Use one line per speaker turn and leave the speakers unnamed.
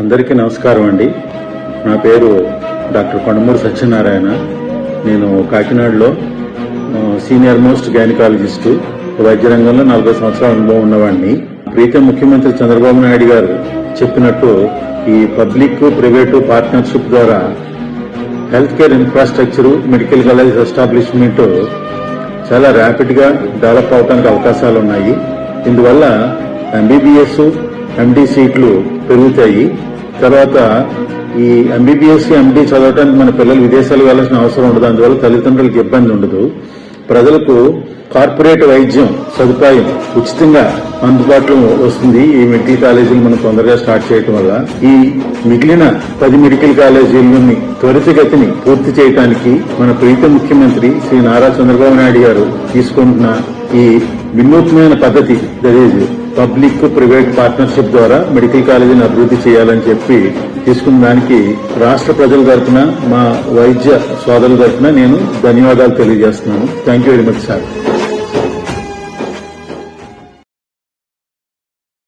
అందరికీ నమస్కారం అండి. నా పేరు డాక్టర్ కొండమూరి సత్యనారాయణ. నేను కాకినాడలో సీనియర్ మోస్ట్ గైనకాలజిస్టు, వైద్య రంగంలో 40 సంవత్సరాల అనుభవం ఉన్నవాడిని. ప్రీతం ముఖ్యమంత్రి చంద్రబాబు నాయుడు గారు చెప్పినట్టు ఈ పబ్లిక్ ప్రైవేటు పార్ట్నర్షిప్ ద్వారా health care infrastructure, medical college establishment చాలా ర్యాపిడ్ గా డెవలప్ అవడానికి అవకాశాలు ఉన్నాయి. ఇందువల్ల ఎంబీబీఎస్, ఎండి సీట్లు పెరుగుతాయి. తర్వాత ఈ ఎంబీబీఎస్, ఎండి చదవడానికి మన పిల్లలు విదేశాలు వెళ్లాల్సిన అవసరం ఉండదు. అందువల్ల తల్లిదండ్రులకు ఇబ్బంది ఉండదు. ప్రజలకు కార్పొరేట్ వైద్యం సదుపాయం ఉచితంగా అందుబాటులో వస్తుంది. ఈ మెడికల్ కాలేజీలు మనం తొందరగా స్టార్ట్ చేయడం వల్ల ఈ మిగిలిన 10 మెడికల్ కాలేజీలని త్వరితగతిని పూర్తి చేయడానికి మన ప్రీతం ముఖ్యమంత్రి శ్రీ నారా చంద్రబాబు నాయుడు గారు తీసుకుంటున్న ఈ వినూత్నమైన పద్ధతి, that is public private partnership ద్వారా మెడికల్ కాలేజీని అభివృద్ధి చేయాలని చెప్పి తీసుకున్న దానికి రాష్ట్ర ప్రజల తరఫున, మా వైద్య సోదరుల తరఫున నేను ధన్యవాదాలు తెలియజేస్తున్నాను. Thank you very much sir.